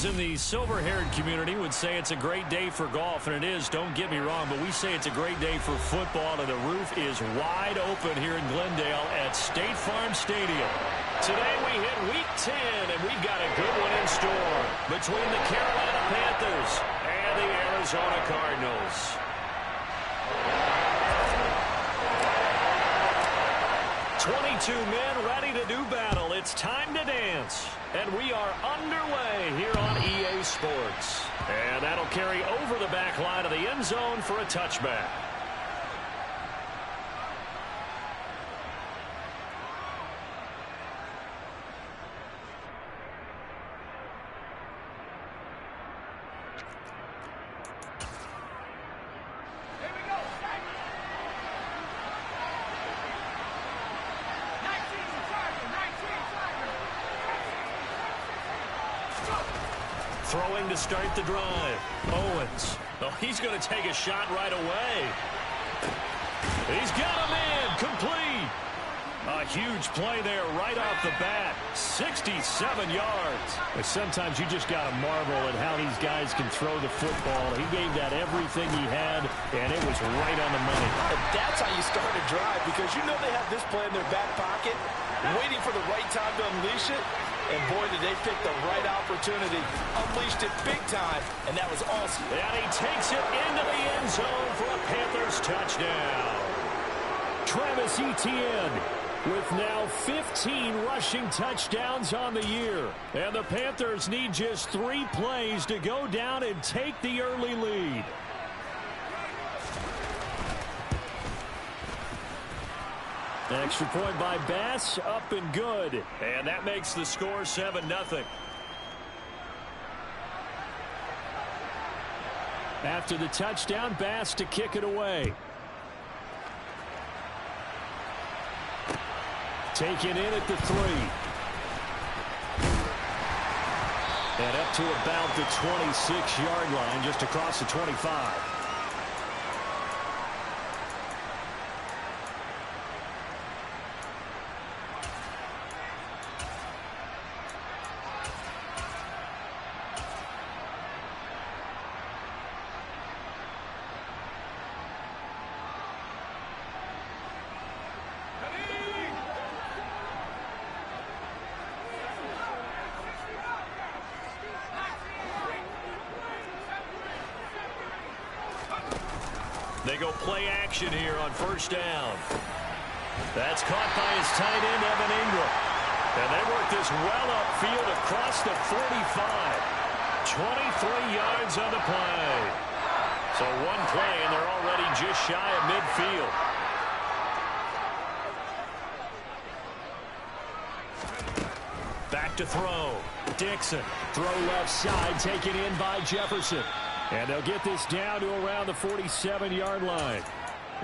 Those in the silver-haired community would say it's a great day for golf, and it is, don't get me wrong, but we say it's a great day for football, and the roof is wide open here in Glendale at State Farm Stadium. Today we hit Week 10, and we've got a good one in store between the Carolina Panthers and the Arizona Cardinals. "22 men ready to do battle. It's time to dance." And we are underway here on EA Sports. And that'll carry over the back line of the end zone for a touchback. Throwing to start the drive. Owens. Oh, he's going to take a shot right away. He's got him in. Complete. A huge play there right off the bat. 67 yards. But sometimes you just got to marvel at how these guys can throw the football. He gave that everything he had, and it was right on the money. And that's how you start a drive, because you know they have this play in their back pocket, waiting for the right time to unleash it. And boy, did they pick the right opportunity. Unleashed it big time, and that was awesome. And he takes it into the end zone for a Panthers touchdown. Travis Etienne with now 15 rushing touchdowns on the year. And the Panthers need just 3 plays to go down and take the early lead. Extra point by Bass, up and good. And that makes the score 7-0. After the touchdown, Bass to kick it away. Taken in at the 3. And up to about the 26-yard line, just across the 25. They go play action here on first down. That's caught by his tight end, Evan Ingram. And they work this well upfield across the 45. 23 yards on the play. So one play, and they're already just shy of midfield. Back to throw. Dixon. Throw left side, taken in by Jefferson. And they'll get this down to around the 47-yard line.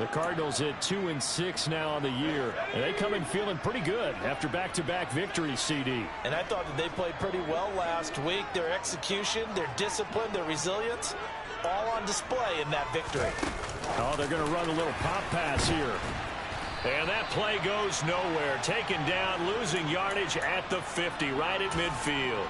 The Cardinals at 2-6 now on the year. And they come in feeling pretty good after back-to-back victories, CD. And I thought that they played pretty well last week. Their execution, their discipline, their resilience, all on display in that victory. Oh, they're going to run a little pop pass here. And that play goes nowhere. Taken down, losing yardage at the 50, right at midfield.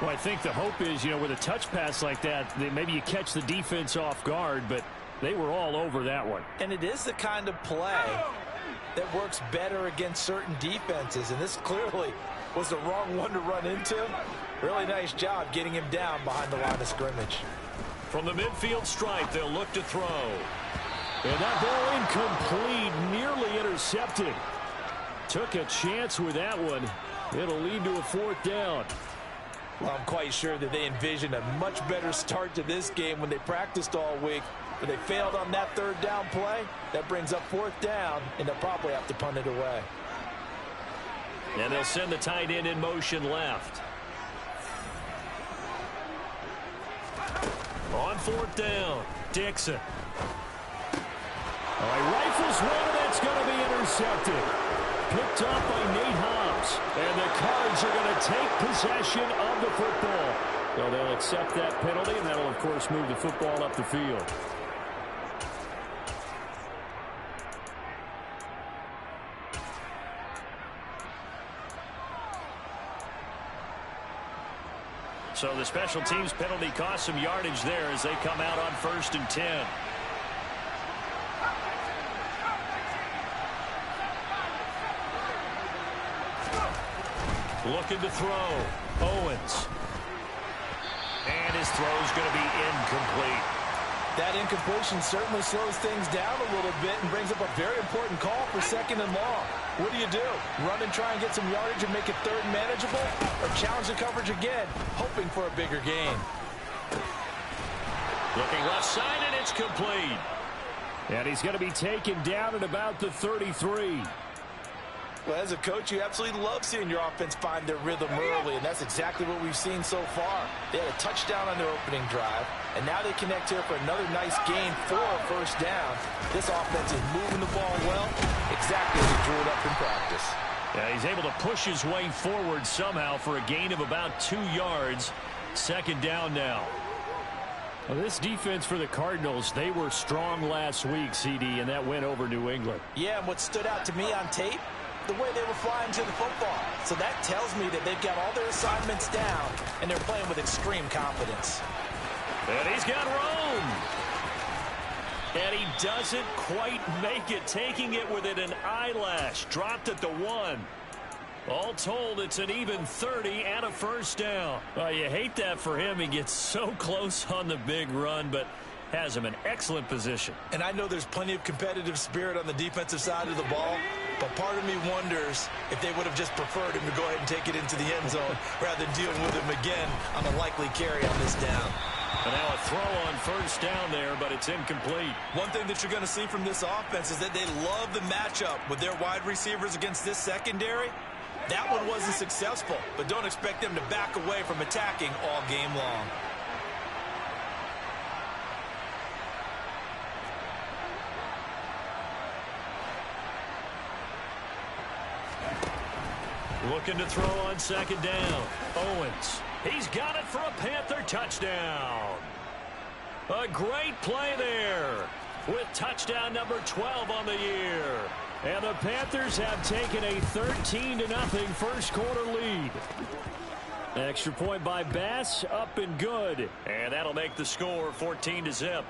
Well, I think the hope is, with a touch pass like that, maybe you catch the defense off guard, but they were all over that one. And it is the kind of play that works better against certain defenses, and this clearly was the wrong one to run into. Really nice job getting him down behind the line of scrimmage. From the midfield stripe, they'll look to throw. And that ball incomplete, nearly intercepted. Took a chance with that one. It'll lead to a 4th down. Well, I'm quite sure that they envisioned a much better start to this game when they practiced all week. But they failed on that 3rd down play. That brings up 4th down, and they'll probably have to punt it away. And they'll send the tight end in motion left. On 4th down, Dixon. He rifles one that's going to be intercepted. Picked up by Nate Hobbs. And the Cards are going to take possession of the football. So they'll accept that penalty, and that'll, of course, move the football up the field. So the special teams penalty cost some yardage there as they come out on 1st and 10. Looking to throw. Owens. And his throw is going to be incomplete. That incompletion certainly slows things down a little bit and brings up a very important call for 2nd and long. What do? Run and try and get some yardage and make it 3rd and manageable? Or challenge the coverage again, hoping for a bigger gain? Looking left side, and it's complete. And he's going to be taken down at about the 33. Well, as a coach, you absolutely love seeing your offense find their rhythm early, and that's exactly what we've seen so far. They had a touchdown on their opening drive, and now they connect here for another nice gain for a 1st down. This offense is moving the ball well, exactly as he drew it up in practice. Yeah, he's able to push his way forward somehow for a gain of about 2 yards. 2nd down now. Well, this defense for the Cardinals, they were strong last week, CD, and that went over New England. Yeah, and what stood out to me on tape, the way they were flying to the football. So that tells me that they've got all their assignments down, and they're playing with extreme confidence. And he's got room. And he doesn't quite make it, taking it within an eyelash. Dropped at the 1. All told, it's an even 30 and a 1st down. Well, you hate that for him. He gets so close on the big run, but has him in excellent position. And I know there's plenty of competitive spirit on the defensive side of the ball, but part of me wonders if they would have just preferred him to go ahead and take it into the end zone rather than dealing with him again on a likely carry on this down. And now a throw on 1st down there, but it's incomplete. One thing that you're going to see from this offense is that they love the matchup with their wide receivers against this secondary. That one wasn't successful, but don't expect them to back away from attacking all game long. Looking to throw on 2nd down. Owens. He's got it for a Panther touchdown. A great play there with touchdown number 12 on the year. And the Panthers have taken a 13-0 1st quarter lead. Extra point by Bass, up and good. And that'll make the score 14-0.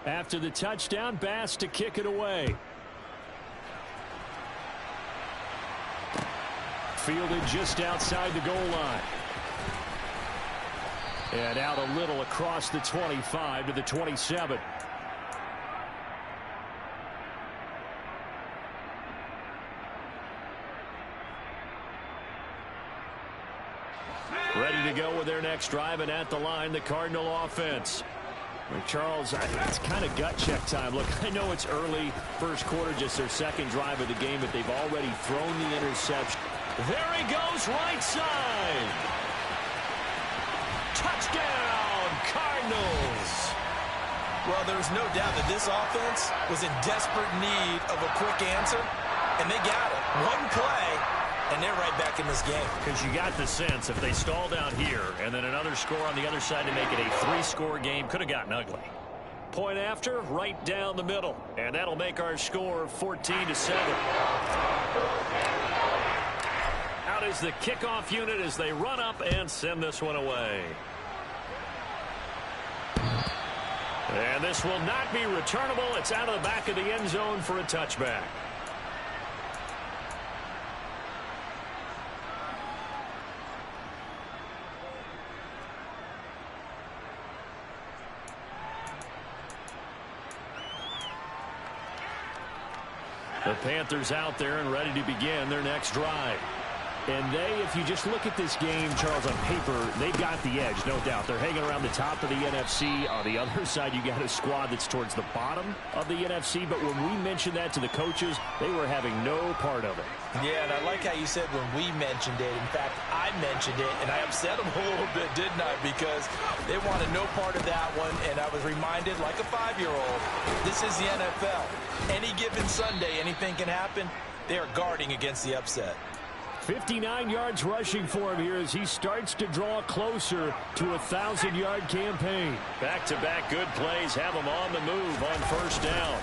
After the touchdown, Bass to kick it away. Fielded just outside the goal line. And out a little across the 25 to the 27. Ready to go with their next drive, and at the line, the Cardinal offense. Charles, it's kind of gut check time. Look, I know it's early, 1st quarter, just their 2nd drive of the game, but they've already thrown the interception. There he goes, right side. Touchdown, Cardinals. Well, there's no doubt that this offense was in desperate need of a quick answer, and they got it. One play, and they're right back in this game. Because you got the sense if they stall down here and then another score on the other side to make it a 3-score game, could have gotten ugly. Point after, right down the middle. And that'll make our score 14-7. Out is the kickoff unit as they run up and send this one away. And this will not be returnable. It's out of the back of the end zone for a touchback. The Panthers out there and ready to begin their next drive. And they, if you just look at this game, Charles, on paper, they've got the edge, no doubt. They're hanging around the top of the NFC. On the other side, you got a squad that's towards the bottom of the NFC. But when we mentioned that to the coaches, they were having no part of it. Yeah, and I like how you said when we mentioned it. In fact, I mentioned it, and I upset them a little bit, didn't I? Because they wanted no part of that one, and I was reminded, like a 5-year-old, this is the NFL. Any given Sunday, anything can happen. They are guarding against the upset. 59 yards rushing for him here as he starts to draw closer to a 1,000-yard campaign. Back-to-back good plays have him on the move on 1st down.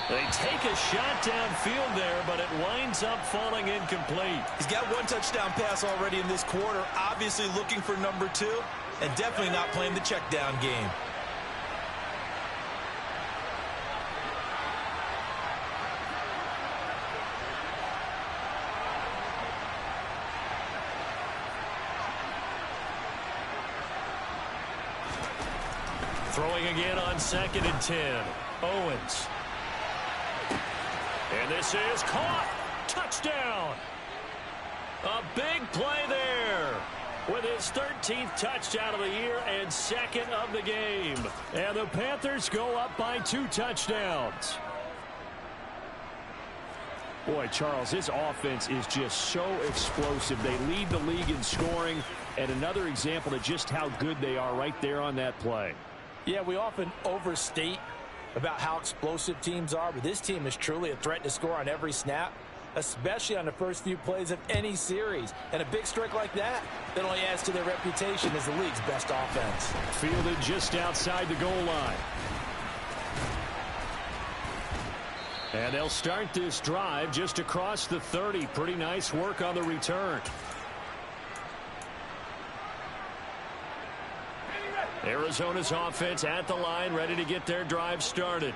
They take a shot downfield there, but it winds up falling incomplete. He's got one touchdown pass already in this quarter, obviously looking for number 2, and definitely not playing the check down game. Throwing again on 2nd and 10. Owens. And this is caught. Touchdown. A big play there with his 13th touchdown of the year and 2nd of the game. And the Panthers go up by 2 touchdowns. Boy, Charles, this offense is just so explosive. They lead the league in scoring, and another example of just how good they are right there on that play. Yeah, we often overstate about how explosive teams are, but this team is truly a threat to score on every snap, especially on the first few plays of any series. And a big strike like that only adds to their reputation as the league's best offense. Fielded just outside the goal line. And they'll start this drive just across the 30. Pretty nice work on the return. Arizona's offense at the line, ready to get their drive started.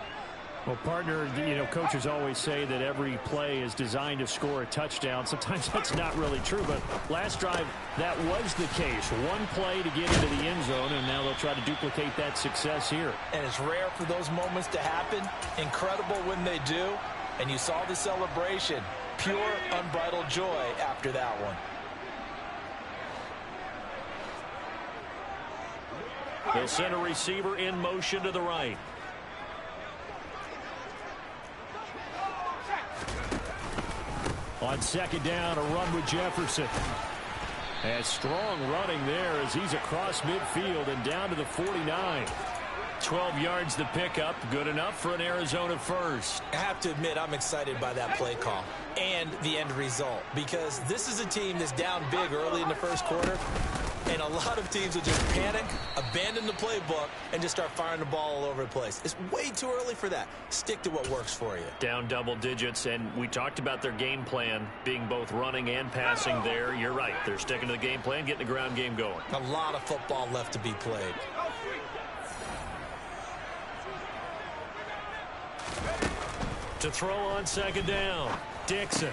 Well, partner, coaches always say that every play is designed to score a touchdown. Sometimes that's not really true, but last drive, that was the case. One play to get into the end zone, and now they'll try to duplicate that success here. And it's rare for those moments to happen. Incredible when they do. And you saw the celebration. Pure, unbridled joy after that one. They'll send a receiver in motion to the right. On 2nd down, a run with Jefferson. And strong running there as he's across midfield and down to the 49. 12 yards the pickup. Good enough for an Arizona first. I have to admit, I'm excited by that play call and the end result, because this is a team that's down big early in the first quarter, and a lot of teams will just panic, abandon the playbook, and just start firing the ball all over the place. It's way too early for that. Stick to what works for you. Down double digits, and we talked about their game plan being both running and passing there. You're right. They're sticking to the game plan, getting the ground game going. A lot of football left to be played. To throw on 2nd down, Dixon.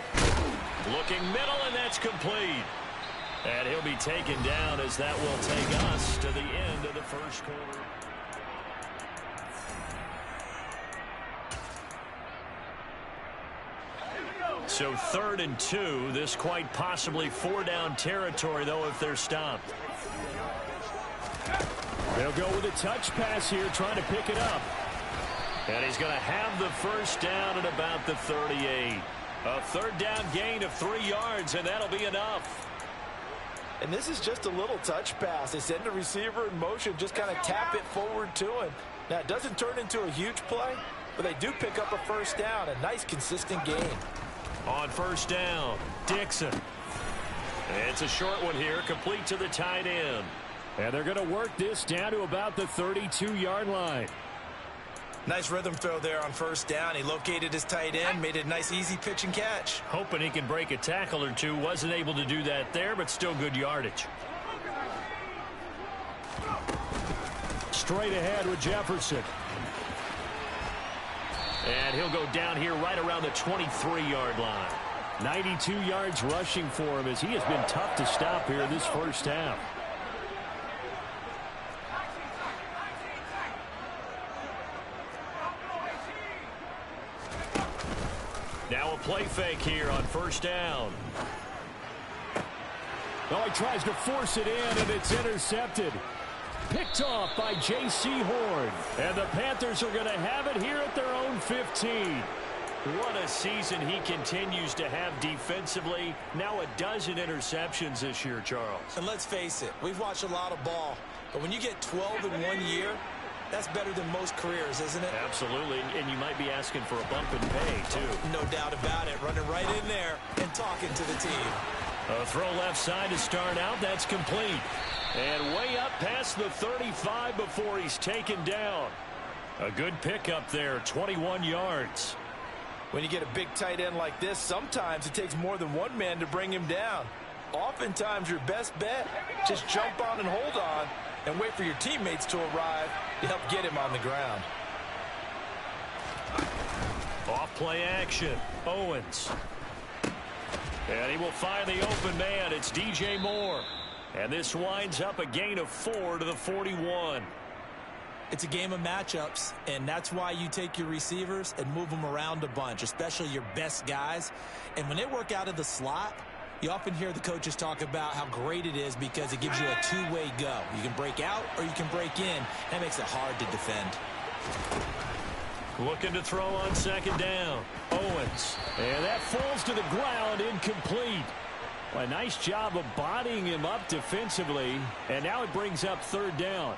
Looking middle, and that's complete. And he'll be taken down as that will take us to the end of the first quarter. So 3rd and 2. This quite possibly 4-down territory, though, if they're stopped. They'll go with a touch pass here, trying to pick it up. And he's going to have the first down at about the 38. A 3rd down gain of 3 yards, and that'll be enough. And this is just a little touch pass. They send the receiver in motion, just kind of tap it forward to him. Now, it doesn't turn into a huge play, but they do pick up a first down. A nice, consistent gain. On 1st down, Dixon. It's a short one here, complete to the tight end. And they're going to work this down to about the 32-yard line. Nice rhythm throw there on 1st down. He located his tight end, made it a nice, easy pitch and catch. Hoping he can break a tackle or two. Wasn't able to do that there, but still good yardage. Straight ahead with Jefferson. And he'll go down here right around the 23-yard line. 92 yards rushing for him as he has been tough to stop here this first half. Now a play fake here on 1st down. Oh, he tries to force it in, and it's intercepted. Picked off by J.C. Horn. And the Panthers are going to have it here at their own 15. What a season he continues to have defensively. Now a dozen interceptions this year, Charles. And let's face it, we've watched a lot of ball. But when you get 12 in 1 year, that's better than most careers, isn't it? Absolutely, and you might be asking for a bump in pay, too. No doubt about it. Running right in there and talking to the team. A throw left side to start out. That's complete. And way up past the 35 before he's taken down. A good pickup there, 21 yards. When you get a big tight end like this, sometimes it takes more than one man to bring him down. Oftentimes, your best bet, just jump on and hold on and wait for your teammates to arrive to help get him on the ground. Off play action. Owens. And he will find the open man. It's DJ Moore. And this winds up a gain of 4 to the 41. It's a game of matchups, and that's why you take your receivers and move them around a bunch, especially your best guys. And when they work out of the slot, you often hear the coaches talk about how great it is because it gives you a two-way go. You can break out or you can break in. That makes it hard to defend. Looking to throw on second down. Owens. And that falls to the ground, incomplete. A nice job of bodying him up defensively, and now it brings up third down.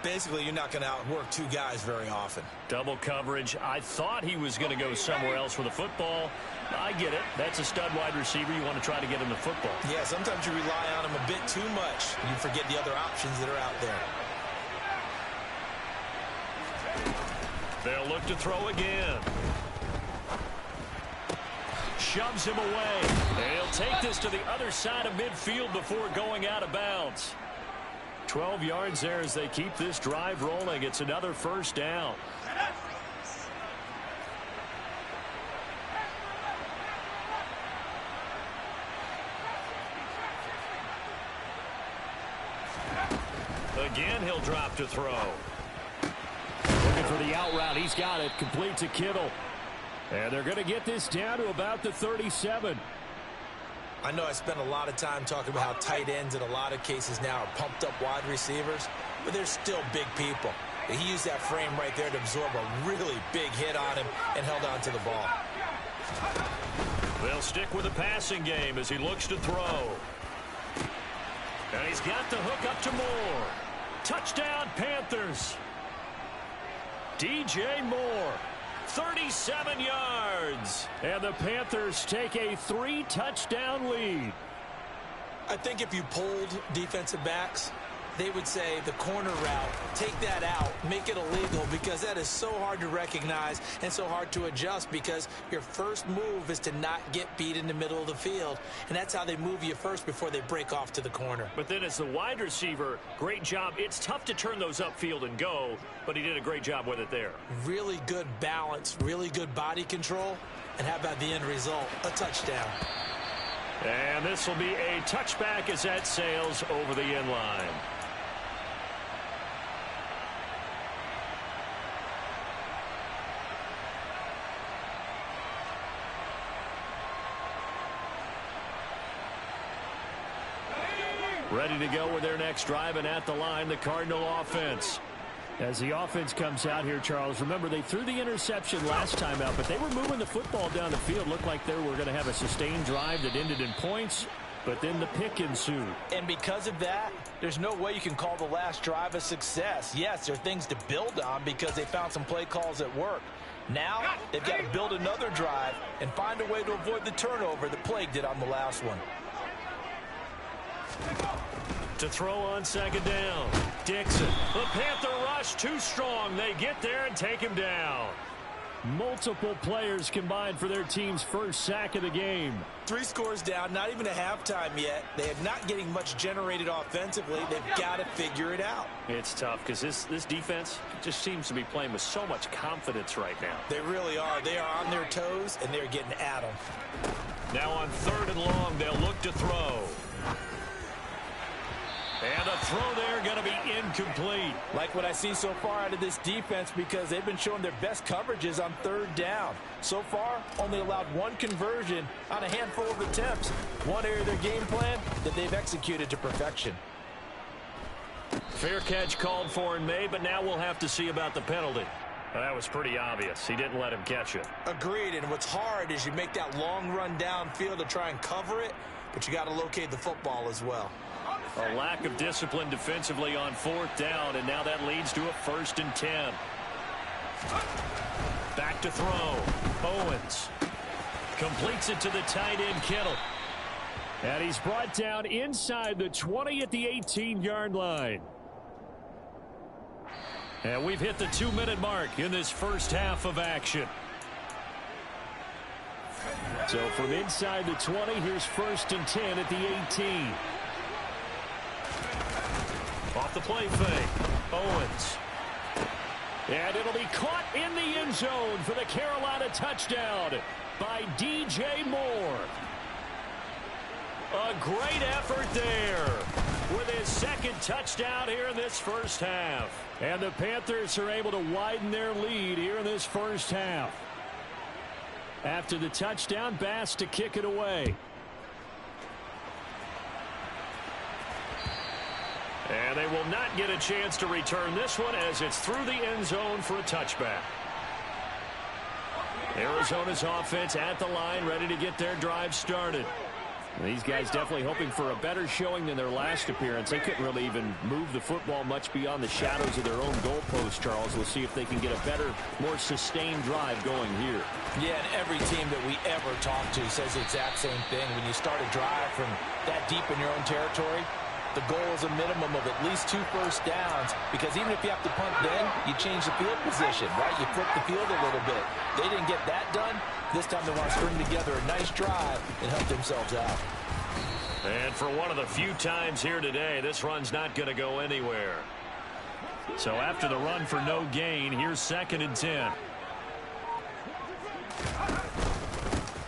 Basically, you're not going to outwork two guys very often. Double coverage. I thought he was going to go somewhere else with the football. I get it. That's a stud wide receiver. You want to try to get him the football. Yeah, sometimes you rely on him a bit too much. You forget the other options that are out there. They'll look to throw again. Shoves him away. And he'll take this to the other side of midfield before going out of bounds. 12 yards there as they keep this drive rolling. It's another first down. Again, he'll drop to throw. Looking for the out route. He's got it. Complete to Kittle. And they're going to get this down to about the 37. I know I spent a lot of time talking about how tight ends in a lot of cases now are pumped up wide receivers, but they're still big people. He used that frame right there to absorb a really big hit on him and held on to the ball. They'll stick with the passing game as he looks to throw. And he's got the hook up to Moore. Touchdown, Panthers. DJ Moore. 37 yards. And the Panthers take a 3-touchdown lead. I think if you polled defensive backs, they would say the corner route, take that out, make it illegal, because that is so hard to recognize and so hard to adjust, because your first move is to not get beat in the middle of the field. And that's how they move you first before they break off to the corner. But then as the wide receiver, great job. It's tough to turn those upfield and go, but he did a great job with it there. Really good balance, really good body control. And how about the end result? A touchdown. And this will be a touchback as that sails over the end line. Ready to go with their next drive, and at the line, the Cardinal offense. As the offense comes out here, Charles, remember they threw the interception last time out, but they were moving the football down the field. Looked like they were going to have a sustained drive that ended in points, but then the pick ensued. And because of that, there's no way you can call the last drive a success. Yes, there are things to build on because they found some play calls that work. Now, they've got to build another drive and find a way to avoid the turnover that plagued it on the last one. To throw on second down. Dixon. The Panther rush too strong. They get there and take him down. Multiple players combined for their team's first sack of the game. 3 scores down, not even a halftime yet. They are not getting much generated offensively. They've got to figure it out. It's tough because this defense just seems to be playing with so much confidence right now. They really are. They are on their toes, and they're getting at them. Now on third and long, they'll look to throw. And a throw there going to be incomplete. Like what I see so far out of this defense, because they've been showing their best coverages on third down. So far, only allowed 1 conversion on a handful of attempts. One area of their game plan that they've executed to perfection. Fair catch called for in May, but now we'll have to see about the penalty. Well, that was pretty obvious. He didn't let him catch it. Agreed, and what's hard is you make that long run downfield to try and cover it, but you got to locate the football as well. A lack of discipline defensively on fourth down, and now that leads to a 1st and 10. Back to throw. Owens completes it to the tight end, Kittle. And he's brought down inside the 20 at the 18-yard line. And we've hit the 2-minute mark in this first half of action. So from inside the 20, here's 1st and 10 at the 18. Off the play fake. Owens. And it'll be caught in the end zone for the Carolina touchdown by DJ Moore. A great effort there with his 2nd touchdown here in this first half. And the Panthers are able to widen their lead here in this first half. After the touchdown, Bass to kick it away. And they will not get a chance to return this one as it's through the end zone for a touchback. Arizona's offense at the line, ready to get their drive started. These guys definitely hoping for a better showing than their last appearance. They couldn't really even move the football much beyond the shadows of their own goalpost, Charles. We'll see if they can get a better, more sustained drive going here. Yeah, and every team that we ever talk to says the exact same thing. When you start a drive from that deep in your own territory, the goal is a minimum of at least 2 first downs, because even if you have to punt then, you change the field position, right? You flip the field a little bit. They didn't get that done. This time they want to string together a nice drive and help themselves out. And for one of the few times here today, this run's not going to go anywhere. So after the run for no gain, here's 2nd and 10.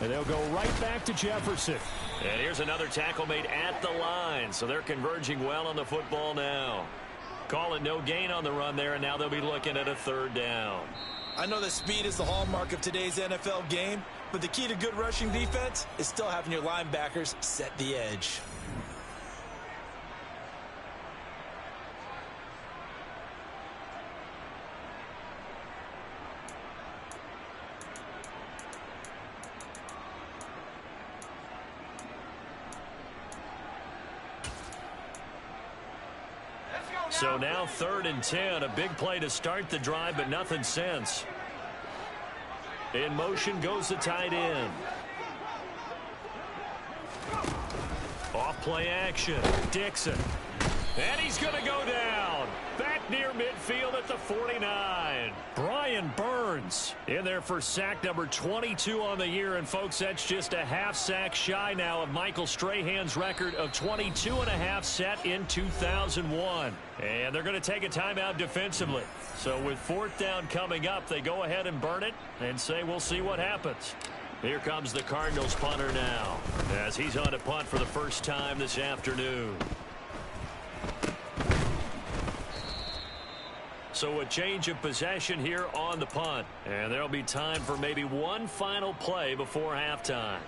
And they'll go right back to Jefferson. And here's another tackle made at the line. So they're converging well on the football now. Call it no gain on the run there, and now they'll be looking at a 3rd down. I know that speed is the hallmark of today's NFL game, but the key to good rushing defense is still having your linebackers set the edge. So now 3rd and 10, a big play to start the drive, but nothing since. In motion goes the tight end. Off play action, Dixon. And he's going to go down. Back near midfield at the 49. Brian Burns in there for sack number 22 on the year. And, folks, that's just a half sack shy now of Michael Strahan's record of 22 and a half set in 2001. And they're going to take a timeout defensively. So with 4th down coming up, they go ahead and burn it and say we'll see what happens. Here comes the Cardinals punter now as he's on to punt for the first time this afternoon. So a change of possession here on the punt. And there'll be time for maybe one final play before halftime.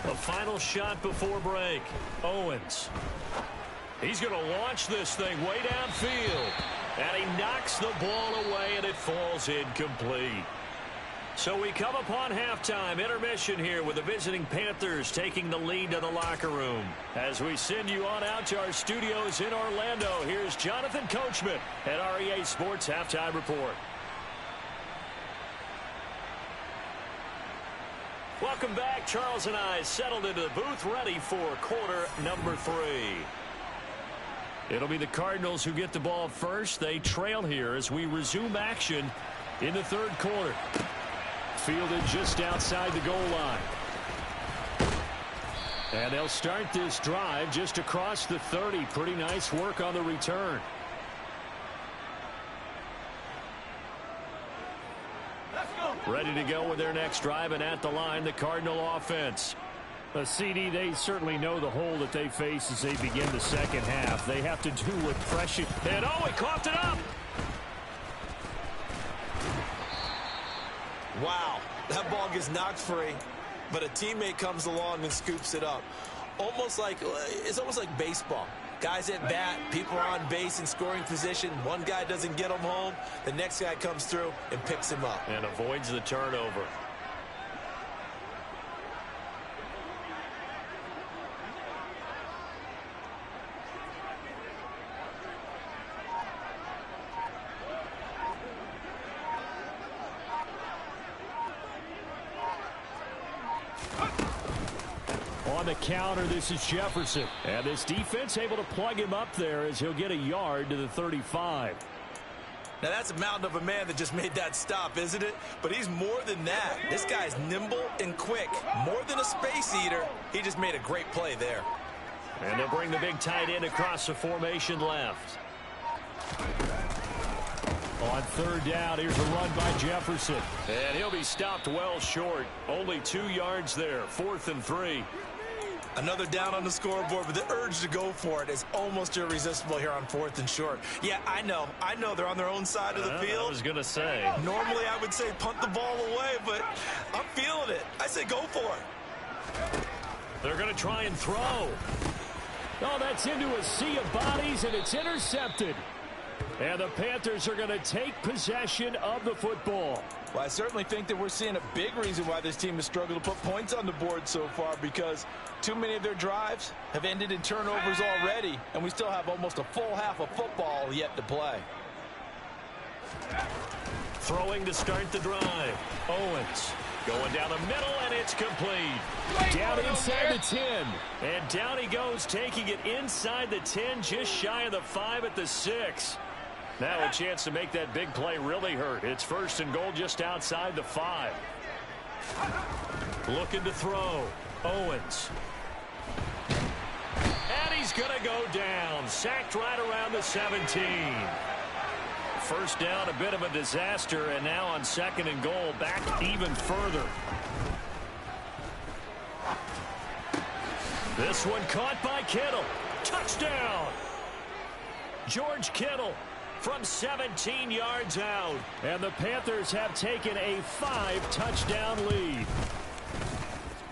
A final shot before break. Owens. He's going to launch this thing way downfield. And he knocks the ball away, and it falls incomplete. So we come upon halftime intermission here with the visiting Panthers taking the lead to the locker room. As we send you on out to our studios in Orlando, here's Jonathan Coachman at REA Sports Halftime Report. Welcome back. Charles and I settled into the booth ready for quarter number 3. It'll be the Cardinals who get the ball first. They trail here as we resume action in the 3rd quarter. Fielded just outside the goal line. And they'll start this drive just across the 30. Pretty nice work on the return. Ready to go with their next drive, and at the line, the Cardinal offense. CD, they certainly know the hole that they face as they begin the second half. They have to do what pressure. And oh, he coughed it up. Wow, that ball gets knocked free, but a teammate comes along and scoops it up. It's almost like baseball. Guys at bat, people are on base in scoring position. One guy doesn't get him home. The next guy comes through and picks him up. And avoids the turnover. On the counter. This is Jefferson. And this defense able to plug him up there as he'll get a yard to the 35. Now, that's a mountain of a man that just made that stop, isn't it? But he's more than that. This guy's nimble and quick. More than a space eater. He just made a great play there. And they'll bring the big tight end across the formation left. On third down, here's a run by Jefferson. And he'll be stopped well short. Only 2 yards there. 4th and 3. Another down on the scoreboard, but the urge to go for it is almost irresistible here on 4th and short. Yeah, I know they're on their own side of the field. I was going to say. Normally I would say punt the ball away, but I'm feeling it. I say go for it. They're going to try and throw. Oh, that's into a sea of bodies, and it's intercepted. And the Panthers are going to take possession of the football. Well, I certainly think that we're seeing a big reason why this team has struggled to put points on the board so far, because too many of their drives have ended in turnovers already, and we still have almost a full half of football yet to play. Throwing to start the drive. Owens going down the middle, and it's complete. Down inside the 10. And down he goes, taking it inside the 10, just shy of the 5 at the 6. Now a chance to make that big play really hurt. It's 1st and goal just outside the 5. Looking to throw. Owens. And he's going to go down. Sacked right around the 17. First down, a bit of a disaster, and now on 2nd and goal, back even further. This one caught by Kittle. Touchdown! George Kittle from 17 yards out. And the Panthers have taken a 5-touchdown lead.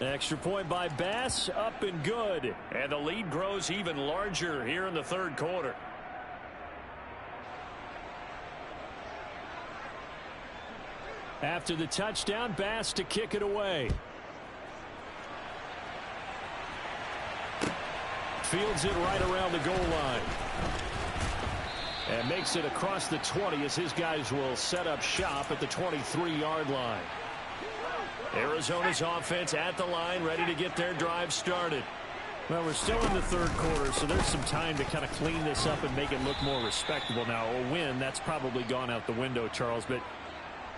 Extra point by Bass, up and good. And the lead grows even larger here in the 3rd quarter. After the touchdown, Bass to kick it away. Fields it right around the goal line. And makes it across the 20 as his guys will set up shop at the 23-yard line. Arizona's offense at the line, ready to get their drive started. Well, we're still in the 3rd quarter, so there's some time to kind of clean this up and make it look more respectable. Now, a win, that's probably gone out the window, Charles, but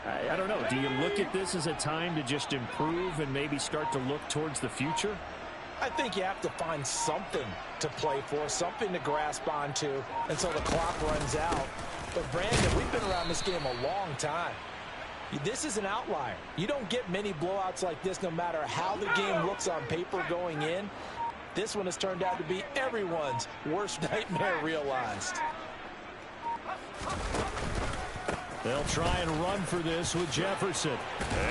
I don't know. Do you look at this as a time to just improve and maybe start to look towards the future? I think you have to find something to play for, something to grasp onto until the clock runs out. But, Brandon, we've been around this game a long time. This is an outlier. You don't get many blowouts like this no matter how the game looks on paper going in. This one has turned out to be everyone's worst nightmare realized. They'll try and run for this with Jefferson.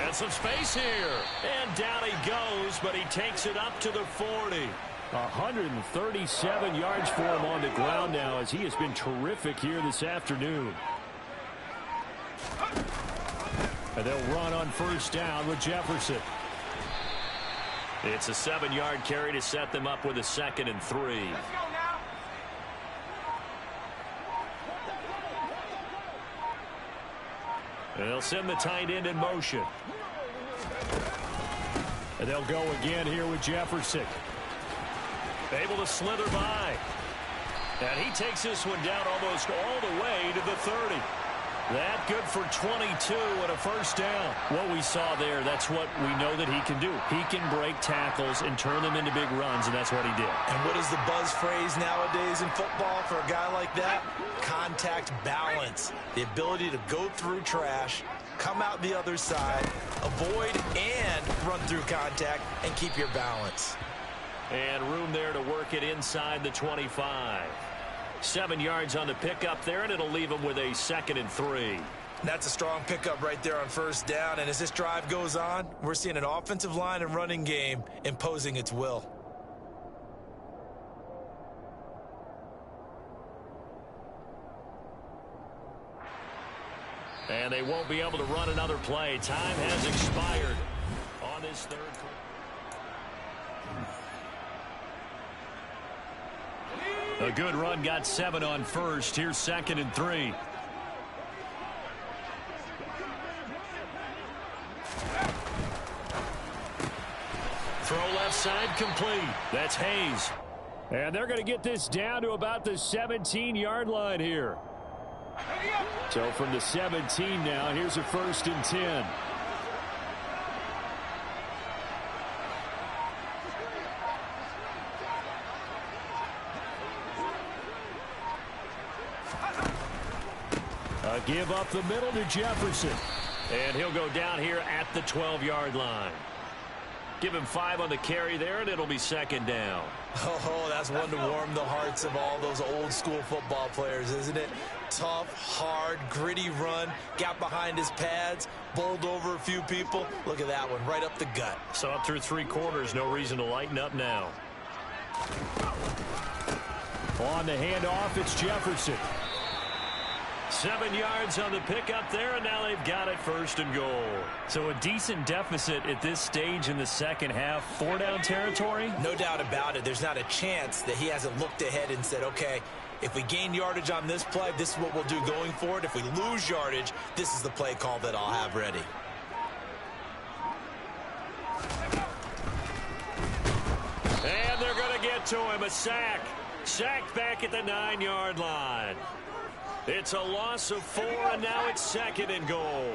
And some space here. And down he goes, but he takes it up to the 40. 137 yards for him on the ground now as he has been terrific here this afternoon. And they'll run on 1st down with Jefferson. It's a 7-yard carry to set them up with a 2nd and 3. And they'll send the tight end in motion. And they'll go again here with Jefferson. Able to slither by. And he takes this one down almost all the way to the 30. That good for 22 and a 1st down. What we saw there, that's what we know that he can do. He can break tackles and turn them into big runs, and that's what he did. And what is the buzz phrase nowadays in football for a guy like that? Contact balance. The ability to go through trash, come out the other side, avoid and run through contact, and keep your balance. And room there to work it inside the 25. 7 yards on the pickup there, and it'll leave him with a 2nd and 3. That's a strong pickup right there on 1st down, and as this drive goes on, we're seeing an offensive line and running game imposing its will. And they won't be able to run another play. Time has expired on this 3rd quarter. A good run, got 7 on 1st. Here's 2nd and 3. Throw left side complete. That's Hayes. And they're going to get this down to about the 17-yard line here. So from the 17 now, here's a 1st and 10. A give up the middle to Jefferson. And he'll go down here at the 12-yard line. Give him 5 on the carry there, and it'll be 2nd down. Oh, that's one to warm the hearts of all those old-school football players, isn't it? Tough, hard, gritty run. Got behind his pads, bowled over a few people. Look at that one, right up the gut. So up through 3 quarters, no reason to lighten up now. On the handoff, it's Jefferson. 7 yards on the pickup there, and now they've got it 1st and goal. So a decent deficit at this stage in the second half. 4-down territory? No doubt about it. There's not a chance that he hasn't looked ahead and said, okay, if we gain yardage on this play, this is what we'll do going forward. If we lose yardage, this is the play call that I'll have ready. And they're going to get to him. A sack. Sacked back at the 9-yard line. It's a loss of 4, and now it's 2nd and goal.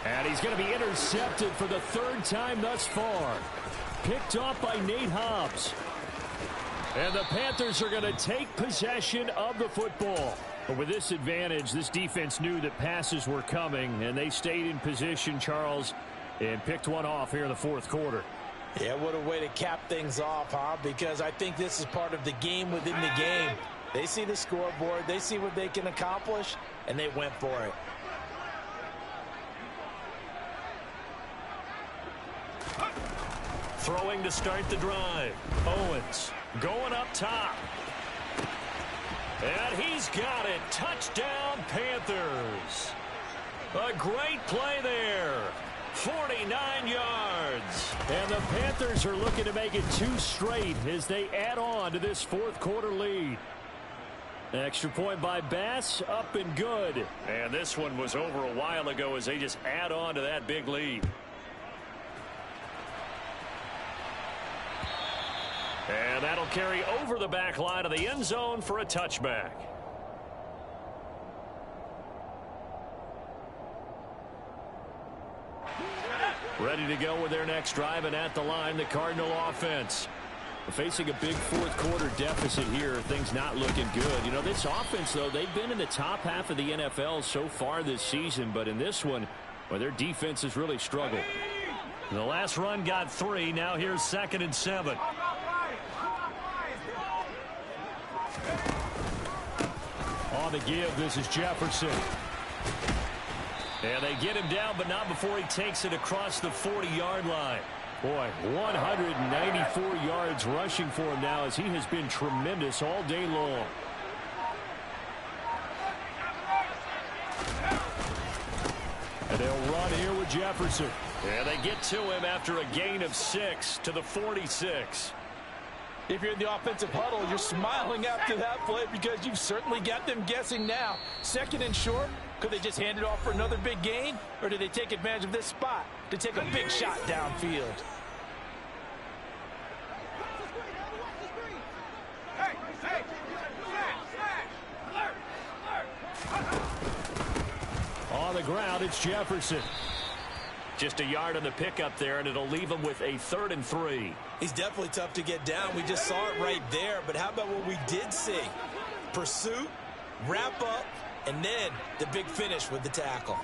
And he's going to be intercepted for the 3rd time thus far. Picked off by Nate Hobbs. And the Panthers are going to take possession of the football. But with this advantage, this defense knew that passes were coming, and they stayed in position, Charles, and picked one off here in the 4th quarter. Yeah, what a way to cap things off, huh? Because I think this is part of the game within the game. They see the scoreboard, they see what they can accomplish, and they went for it. Throwing to start the drive. Owens going up top. And he's got it. Touchdown, Panthers. A great play there. 49 yards. And the Panthers are looking to make it 2 straight as they add on to this 4th quarter lead. Extra point by Bass, up and good. And this one was over a while ago as they just add on to that big lead. And that'll carry over the back line of the end zone for a touchback. Ready to go with their next drive, and at the line, the Cardinal offense. Facing a big 4th quarter deficit here, things not looking good. You know, this offense, though, they've been in the top half of the NFL so far this season, but in this one, well, their defense has really struggled. The last run got 3. Now here's 2nd and 7. On the give, this is Jefferson. And they get him down, but not before he takes it across the 40-yard line. Boy, 194 yards rushing for him now as he has been tremendous all day long. And they'll run here with Jefferson. And they get to him after a gain of 6 to the 46. If you're in the offensive huddle, you're smiling after that play because you've certainly got them guessing now. 2nd and short, could they just hand it off for another big gain? Or do they take advantage of this spot to take a big shot downfield? On the ground, it's Jefferson. Just a yard on the pickup there, and it'll leave him with a 3rd and 3. He's definitely tough to get down. We just saw it right there. But how about what we did see? Pursuit, wrap up, and then the big finish with the tackle.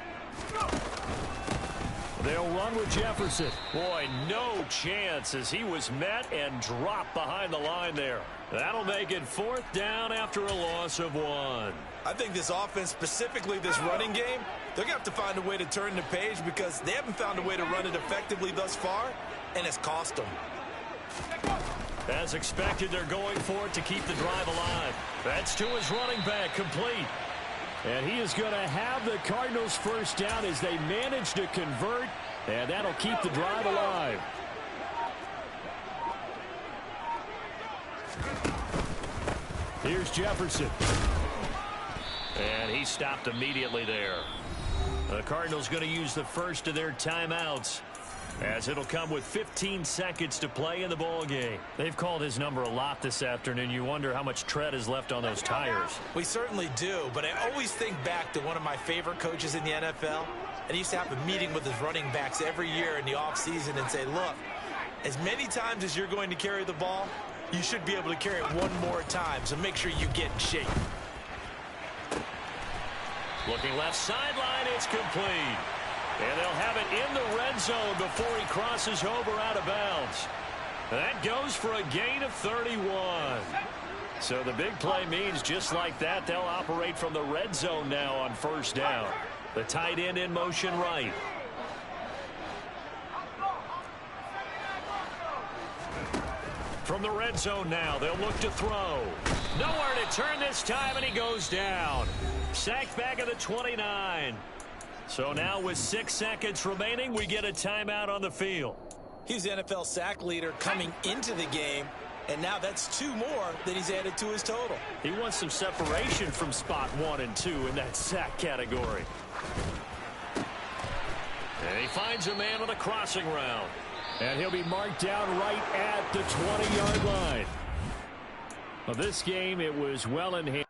They'll run with Jefferson. Boy, no chance as he was met and dropped behind the line there. That'll make it 4th down after a loss of 1. I think this offense, specifically this running game, they're going to have to find a way to turn the page because they haven't found a way to run it effectively thus far, and it's cost them. As expected, they're going for it to keep the drive alive. That's to his running back, complete. And he is going to have the Cardinals 1st down as they manage to convert, and that'll keep the drive alive. Here's Jefferson. And he stopped immediately there. The Cardinals going to use the first of their timeouts, as it'll come with 15 seconds to play in the ball game. They've called his number a lot this afternoon. You wonder how much tread is left on those tires. We certainly do, but I always think back to one of my favorite coaches in the NFL. And he used to have a meeting with his running backs every year in the offseason and say, look, as many times as you're going to carry the ball, you should be able to carry it one more time, so make sure you get in shape. Looking left sideline, it's complete. And they'll have it in the red zone before he crosses over out of bounds. That goes for a gain of 31. So the big play means just like that, they'll operate from the red zone now on first down. The tight end in motion right. From the red zone now, they'll look to throw. Nowhere to turn this time, and he goes down. Sacked back at the 29. So now with 6 seconds remaining, we get a timeout on the field. He's the NFL sack leader coming into the game, and now that's 2 more that he's added to his total. He wants some separation from spot 1 and 2 in that sack category. And he finds a man on a crossing route. And he'll be marked down right at the 20-yard line. Well, this game, it was well in hand.